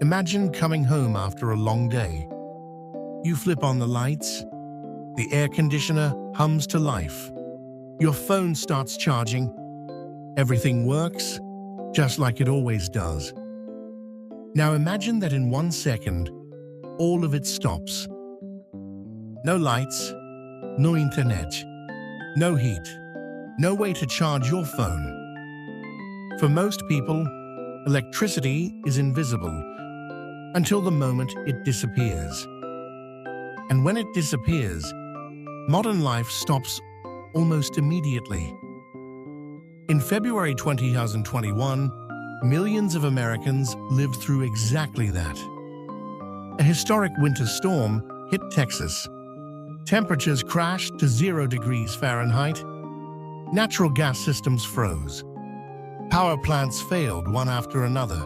Imagine coming home after a long day. You flip on the lights, the air conditioner hums to life. Your phone starts charging. Everything works, just like it always does. Now imagine that in 1 second, all of it stops. No lights, no internet, no heat, no way to charge your phone. For most people, electricity is invisible until the moment it disappears. And when it disappears, modern life stops almost immediately. In February 2021, millions of Americans lived through exactly that. A historic winter storm hit Texas. Temperatures crashed to 0 degrees Fahrenheit. Natural gas systems froze. Power plants failed one after another.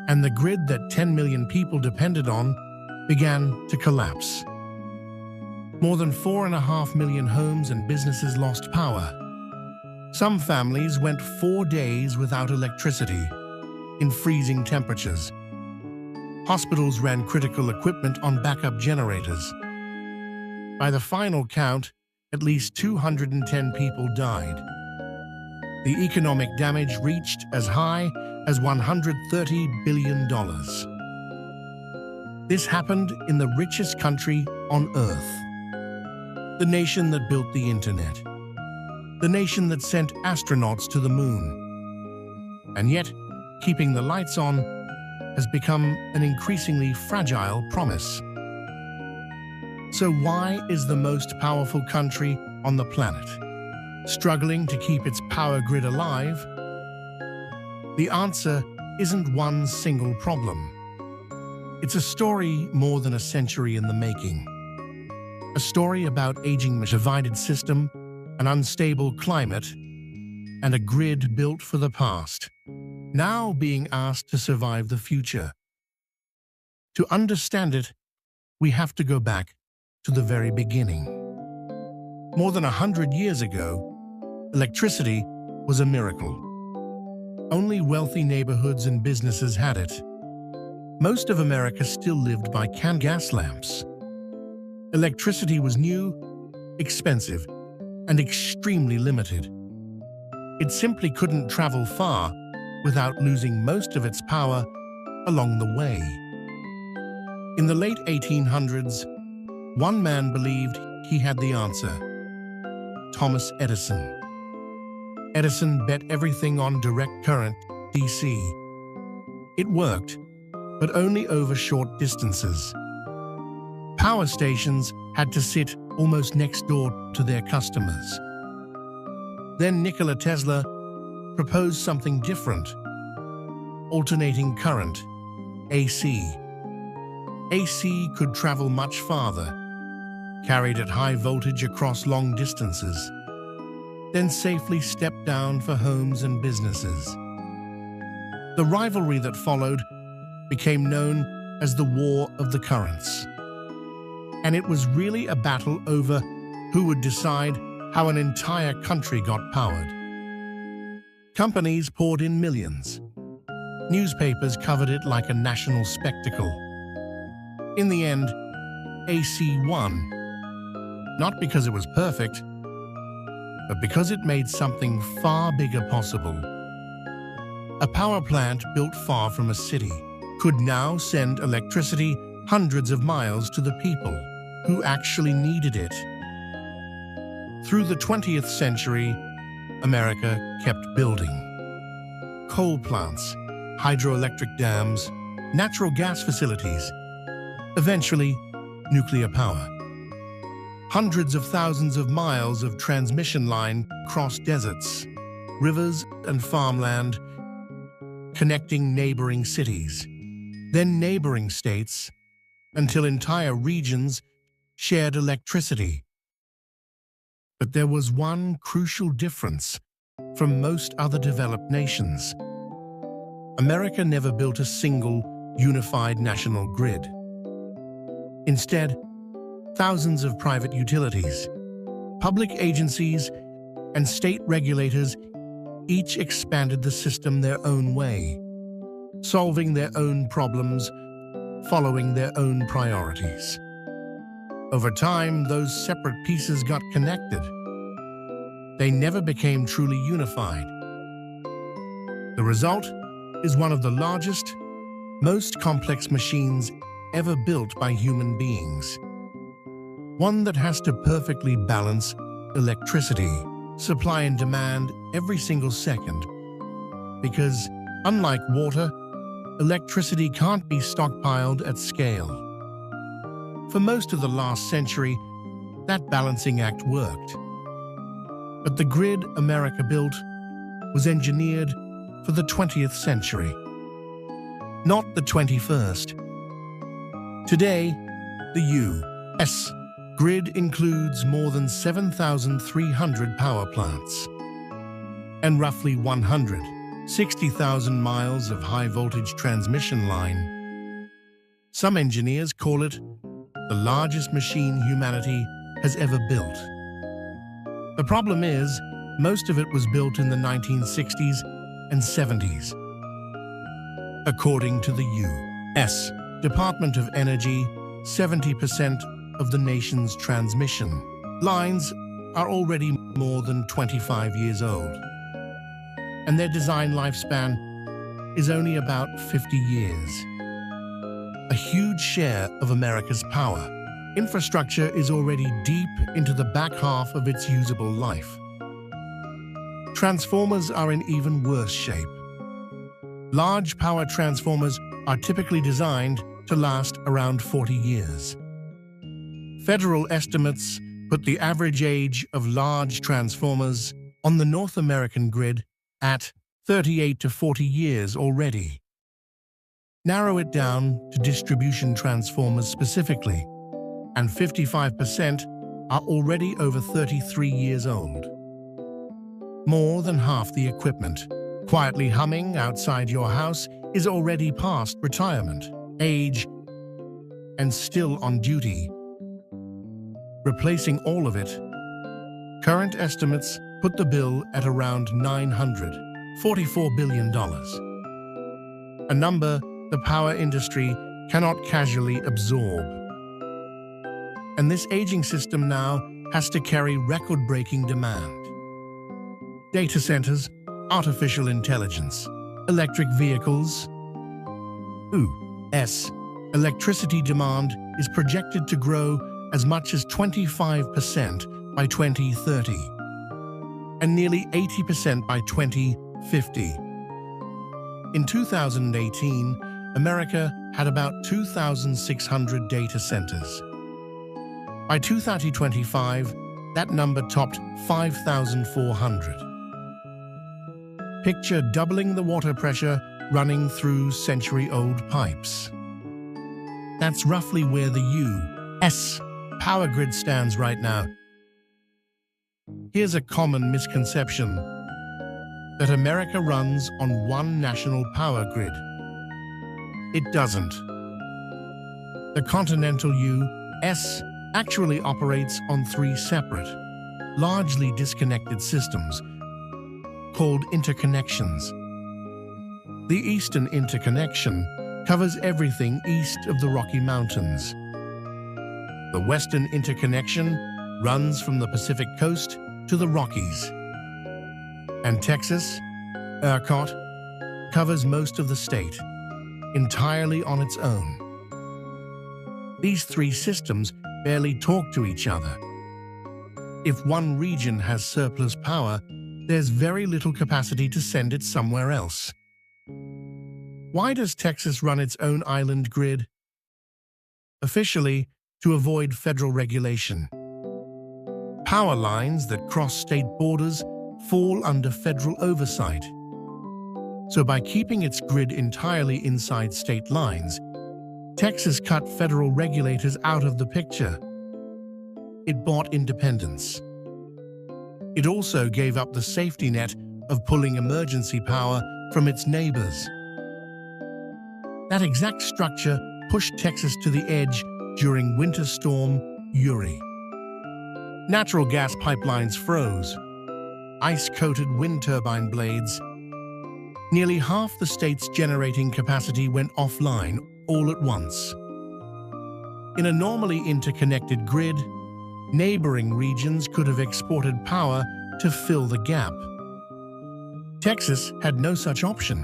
And the grid that 10 million people depended on began to collapse. More than 4.5 million homes and businesses lost power. Some families went 4 days without electricity, in freezing temperatures. Hospitals ran critical equipment on backup generators. By the final count, at least 210 people died. The economic damage reached as high as $130 billion. This happened in the richest country on Earth, the nation that built the internet, the nation that sent astronauts to the moon. And yet, keeping the lights on has become an increasingly fragile promise. So why is the most powerful country on the planet struggling to keep its power grid alive? The answer isn't one single problem. It's a story more than a century in the making. A story about aging, a divided system, an unstable climate, and a grid built for the past, now being asked to survive the future. To understand it, we have to go back to the very beginning. More than 100 years ago, electricity was a miracle. Only wealthy neighborhoods and businesses had it. Most of America still lived by gas lamps. Electricity was new, expensive, and extremely limited. It simply couldn't travel far without losing most of its power along the way. In the late 1800s, one man believed he had the answer: Thomas Edison. Edison bet everything on direct current, DC. It worked, but only over short distances. Power stations had to sit almost next door to their customers. Then Nikola Tesla proposed something different: alternating current, AC. AC could travel much farther, carried at high voltage across long distances, then safely stepped down for homes and businesses. The rivalry that followed became known as the War of the Currents. And it was really a battle over who would decide how an entire country got powered. Companies poured in millions. Newspapers covered it like a national spectacle. In the end, AC won, not because it was perfect, but because it made something far bigger possible. A power plant built far from a city could now send electricity hundreds of miles to the people who actually needed it. Through the 20th century, America kept building. Coal plants, hydroelectric dams, natural gas facilities, eventually nuclear power. Hundreds of thousands of miles of transmission line crossed deserts, rivers, and farmland, connecting neighboring cities, then neighboring states, until entire regions shared electricity. But there was one crucial difference from most other developed nations. America never built a single, unified national grid. Instead, thousands of private utilities, public agencies, and state regulators each expanded the system their own way. solving their own problems, following their own priorities. Over time, those separate pieces got connected. They never became truly unified. The result is one of the largest, most complex machines ever built by human beings. One that has to perfectly balance electricity, supply and demand every single second. Because, unlike water, electricity can't be stockpiled at scale. For most of the last century, that balancing act worked. But the grid America built was engineered for the 20th century, not the 21st. Today, the U.S. grid includes more than 7,300 power plants and roughly 160,000 miles of high-voltage transmission line. Some engineers call it the largest machine humanity has ever built. The problem is, most of it was built in the 1960s and 70s. According to the U.S. Department of Energy, 70% of the nation's transmission lines are already more than 25 years old, and their design lifespan is only about 50 years. A huge share of America's power infrastructure is already deep into the back half of its usable life. Transformers are in even worse shape. Large power transformers are typically designed to last around 40 years. Federal estimates put the average age of large transformers on the North American grid at 38 to 40 years already. Narrow it down to distribution transformers specifically, and 55% are already over 33 years old. More than half the equipment quietly humming outside your house is already past retirement age and still on duty. Replacing all of it, current estimates put the bill at around $944 billion, a number the power industry cannot casually absorb. And this aging system now has to carry record-breaking demand. Data centers, artificial intelligence, electric vehicles. U.S. electricity demand is projected to grow as much as 25% by 2030 and nearly 80% by 2050. In 2018, America had about 2,600 data centers. By 2025, that number topped 5,400. Picture doubling the water pressure running through century-old pipes. That's roughly where the U.S. power grid stands right now. Here's a common misconception: that America runs on one national power grid. It doesn't. The continental U.S. actually operates on three separate, largely disconnected systems called interconnections. The Eastern Interconnection covers everything east of the Rocky Mountains. The Western Interconnection runs from the Pacific Coast to the Rockies. And Texas, ERCOT, covers most of the state, entirely on its own. These three systems barely talk to each other. If one region has surplus power, there's very little capacity to send it somewhere else. Why does Texas run its own island grid? Officially, to avoid federal regulation. Power lines that cross state borders fall under federal oversight. So by keeping its grid entirely inside state lines, Texas cut federal regulators out of the picture. It bought independence. It also gave up the safety net of pulling emergency power from its neighbors. That exact structure pushed Texas to the edge during Winter Storm Uri. Natural gas pipelines froze, ice-coated wind turbine blades Nearly half the state's generating capacity went offline all at once. In a normally interconnected grid, neighboring regions could have exported power to fill the gap. Texas had no such option.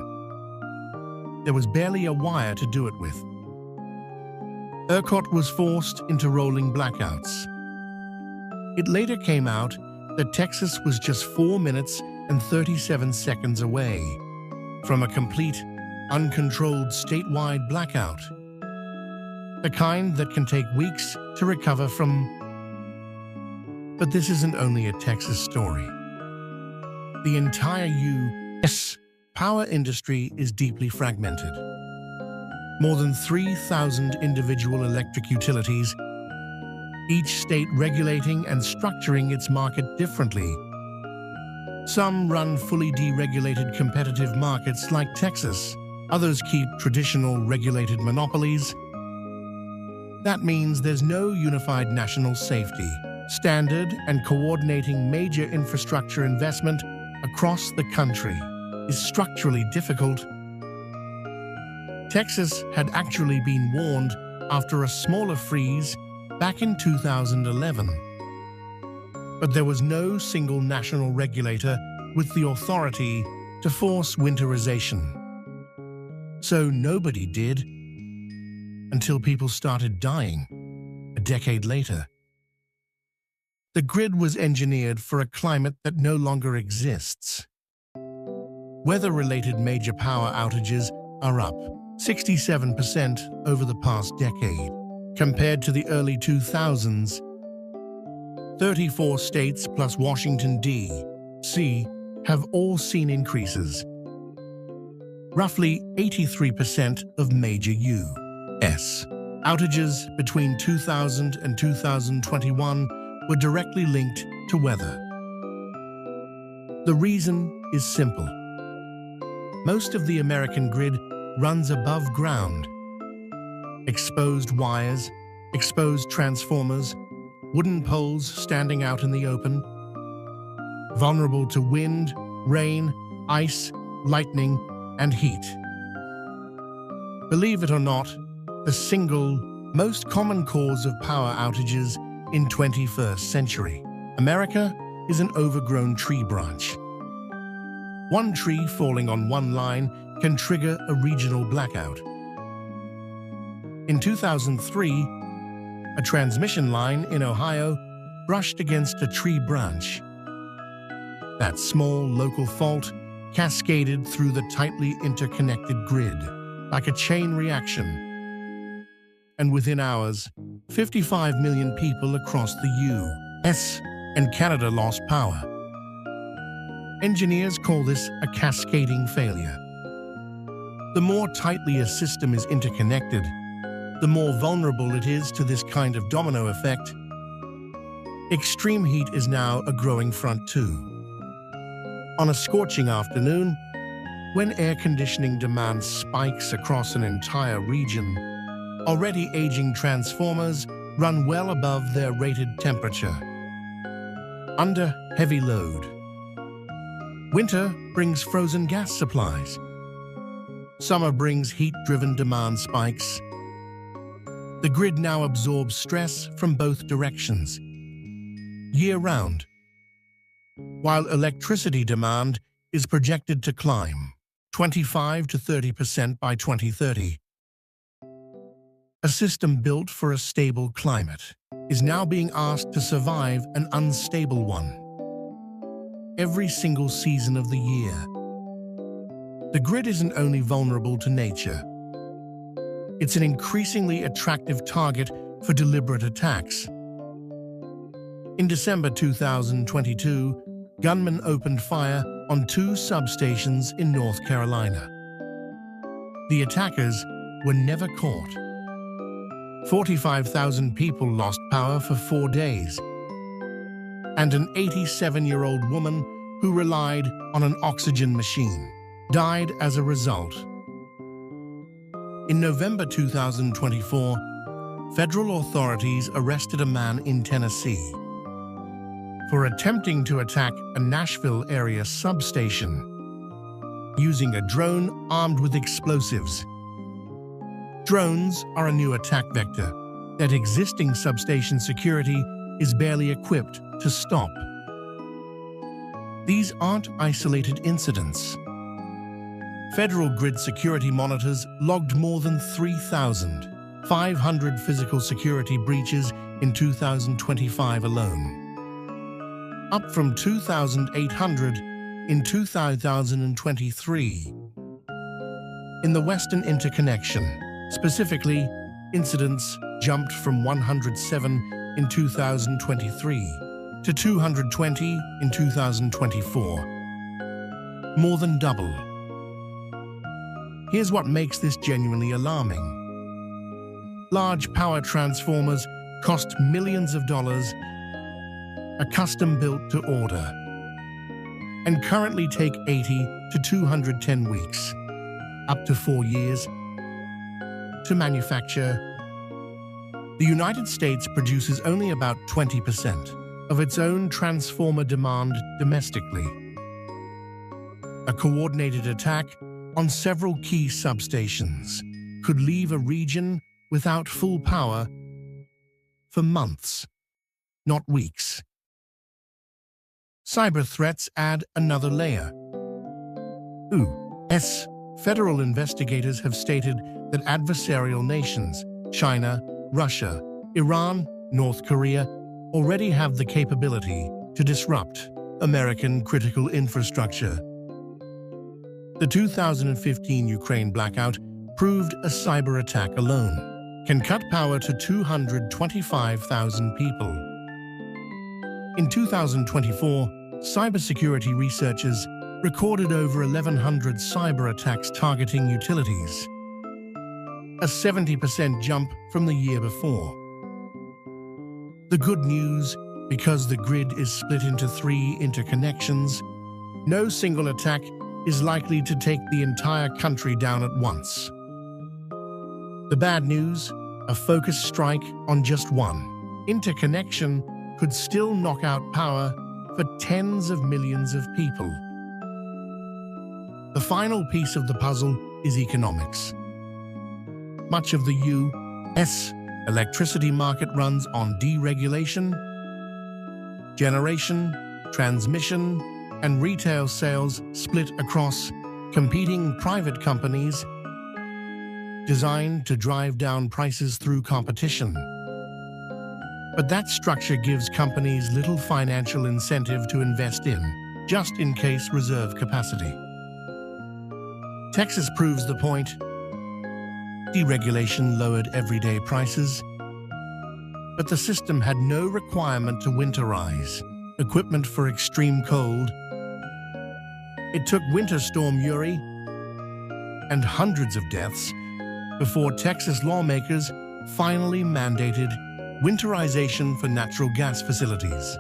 There was barely a wire to do it with. ERCOT was forced into rolling blackouts. It later came out that Texas was just 4 minutes and 37 seconds away from a complete, uncontrolled statewide blackout. The kind that can take weeks to recover from. But this isn't only a Texas story. The entire U.S. power industry is deeply fragmented. More than 3,000 individual electric utilities, each state regulating and structuring its market differently. Some run fully deregulated competitive markets like Texas. Others keep traditional regulated monopolies. That means there's no unified national safety standard, and coordinating major infrastructure investment across the country is structurally difficult. Texas had actually been warned after a smaller freeze back in 2011. But there was no single national regulator with the authority to force winterization. So nobody did, until people started dying a decade later. The grid was engineered for a climate that no longer exists. Weather-related major power outages are up 67% over the past decade. Compared to the early 2000s, 34 states plus Washington, D.C. have all seen increases. Roughly 83% of major U.S. outages between 2000 and 2021 were directly linked to weather. The reason is simple. Most of the American grid runs above ground. Exposed wires, exposed transformers, wooden poles standing out in the open, vulnerable to wind, rain, ice, lightning, and heat. Believe it or not, the single most common cause of power outages in 21st century America is an overgrown tree branch. One tree falling on one line can trigger a regional blackout. In 2003, a transmission line in Ohio brushed against a tree branch. That small local fault cascaded through the tightly interconnected grid like a chain reaction. And within hours, 55 million people across the U.S. and Canada lost power. Engineers call this a cascading failure. The more tightly a system is interconnected, the more vulnerable it is to this kind of domino effect. Extreme heat is now a growing front too. On a scorching afternoon, when air conditioning demand spikes across an entire region, already aging transformers run well above their rated temperature. Under heavy load. Winter brings frozen gas supplies. Summer brings heat-driven demand spikes. The grid now absorbs stress from both directions, year-round, while electricity demand is projected to climb 25 to 30% by 2030. A system built for a stable climate is now being asked to survive an unstable one. Every single season of the year. The grid isn't only vulnerable to nature. It's an increasingly attractive target for deliberate attacks. In December 2022, gunmen opened fire on 2 substations in North Carolina. The attackers were never caught. 45,000 people lost power for 4 days, and an 87-year-old woman who relied on an oxygen machine died as a result. In November 2024, federal authorities arrested a man in Tennessee for attempting to attack a Nashville area substation. using a drone armed with explosives. Drones are a new attack vector that existing substation security is barely equipped to stop. These aren't isolated incidents. Federal grid security monitors logged more than 3,500 physical security breaches in 2025 alone, up from 2,800 in 2023. In the Western Interconnection, specifically, incidents jumped from 107 in 2023 to 220 in 2024, more than double. Here's what makes this genuinely alarming. Large power transformers cost millions of dollars, are custom-built to order, and currently take 80 to 210 weeks, up to 4 years, to manufacture. The United States produces only about 20% of its own transformer demand domestically. A coordinated attack on several key substations could leave a region without full power for months, not weeks. Cyber threats add another layer. U.S. federal investigators have stated that adversarial nations, China, Russia, Iran, North Korea, already have the capability to disrupt American critical infrastructure. The 2015 Ukraine blackout proved a cyber attack alone can cut power to 225,000 people. In 2024, cybersecurity researchers recorded over 1,100 cyber attacks targeting utilities, a 70% jump from the year before. The good news, because the grid is split into 3 interconnections, no single attack is likely to take the entire country down at once. The bad news, a focused strike on just one interconnection could still knock out power for tens of millions of people. The final piece of the puzzle is economics. Much of the U.S. electricity market runs on deregulation, generation, transmission, and retail sales split across competing private companies designed to drive down prices through competition. But that structure gives companies little financial incentive to invest in, just in case reserve capacity. Texas proves the point. Deregulation lowered everyday prices, but the system had no requirement to winterize equipment for extreme cold. It took Winter Storm Uri and hundreds of deaths before Texas lawmakers finally mandated winterization for natural gas facilities.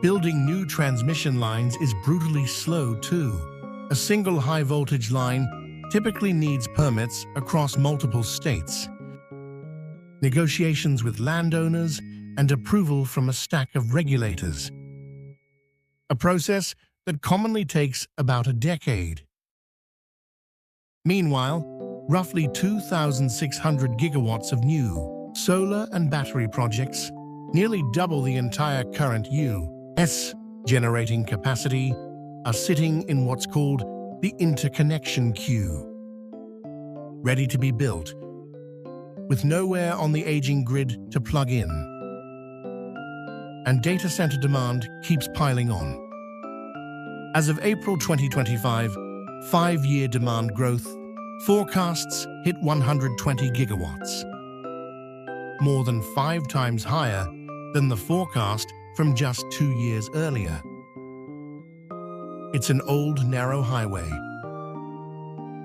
Building new transmission lines is brutally slow, too. A single high-voltage line typically needs permits across multiple states, negotiations with landowners, and approval from a stack of regulators. A process that commonly takes about a decade. Meanwhile, roughly 2,600 gigawatts of new solar and battery projects, nearly double the entire current U.S. generating capacity, are sitting in what's called the interconnection queue, ready to be built, with nowhere on the aging grid to plug in. And data center demand keeps piling on. As of April 2025, 5-year demand growth forecasts hit 120 gigawatts, more than 5 times higher than the forecast from just 2 years earlier. It's an old, narrow highway,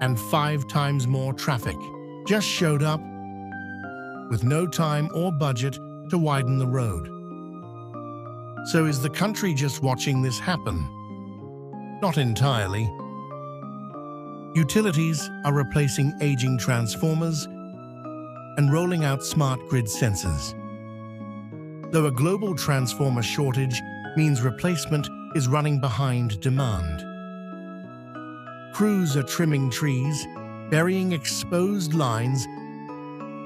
and 5 times more traffic just showed up with no time or budget to widen the road. So is the country just watching this happen? Not entirely. Utilities are replacing aging transformers and rolling out smart grid sensors. Though a global transformer shortage means replacement is running behind demand. Crews are trimming trees, burying exposed lines,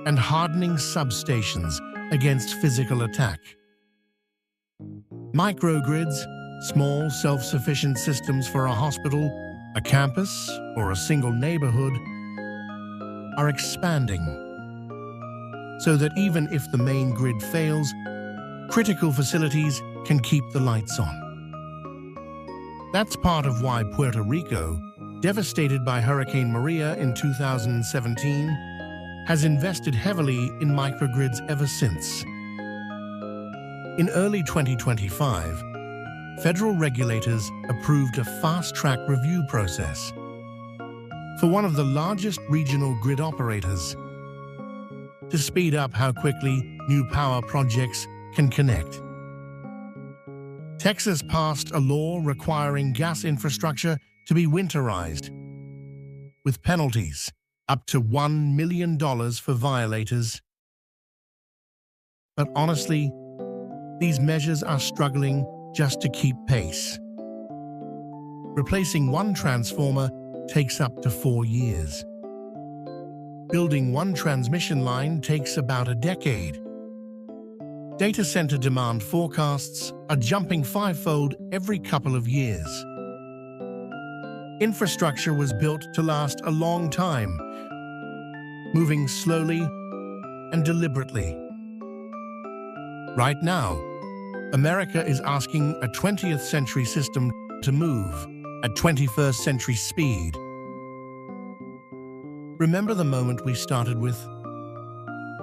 and hardening substations against physical attack. Microgrids, small self-sufficient systems for a hospital, a campus, or a single neighborhood, are expanding, so that even if the main grid fails, critical facilities can keep the lights on. That's part of why Puerto Rico, devastated by Hurricane Maria in 2017, has invested heavily in microgrids ever since. In early 2025, federal regulators approved a fast-track review process for one of the largest regional grid operators to speed up how quickly new power projects can connect. Texas passed a law requiring gas infrastructure to be winterized, with penalties up to $1 million for violators. But honestly, these measures are struggling just to keep pace. Replacing one transformer takes up to 4 years. Building one transmission line takes about a decade. Data center demand forecasts are jumping fivefold every couple of years. Infrastructure was built to last a long time, moving slowly and deliberately. Right now, America is asking a 20th century system to move at 21st century speed. Remember the moment we started with?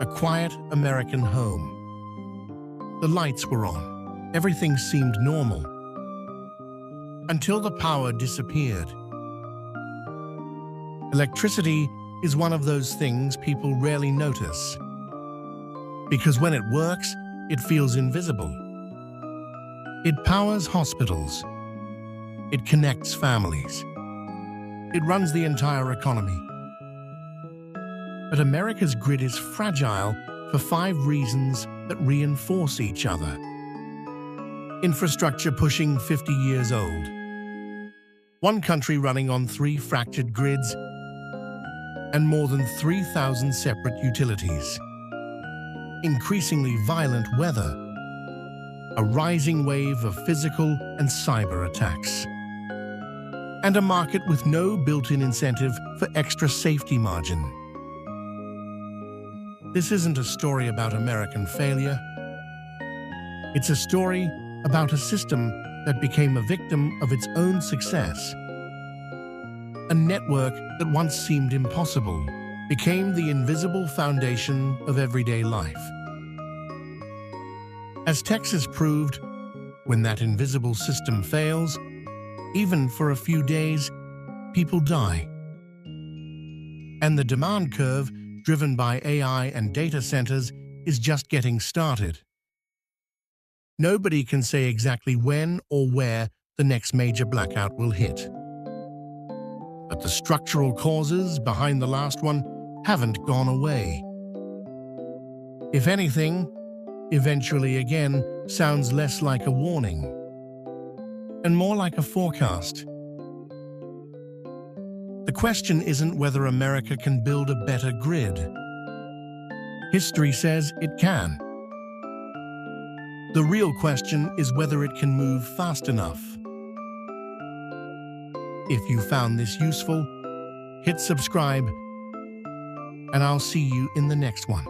A quiet American home. The lights were on. Everything seemed normal. Until the power disappeared. Electricity is one of those things people rarely notice, because when it works, it feels invisible. It powers hospitals. It connects families. It runs the entire economy. But America's grid is fragile for 5 reasons that reinforce each other. Infrastructure pushing 50 years old. One country running on 3 fractured grids and more than 3,000 separate utilities. Increasingly violent weather. A rising wave of physical and cyber attacks. And a market with no built-in incentive for extra safety margin. This isn't a story about American failure. It's a story about a system that became a victim of its own success. A network that once seemed impossible became the invisible foundation of everyday life. As Texas proved, when that invisible system fails, even for a few days, people die. And the demand curve, driven by AI and data centers, is just getting started. Nobody can say exactly when or where the next major blackout will hit. But the structural causes behind the last one haven't gone away. If anything, eventually again sounds less like a warning and more like a forecast. The question isn't whether America can build a better grid. History says it can. The real question is whether it can move fast enough. If you found this useful, hit subscribe, and I'll see you in the next one.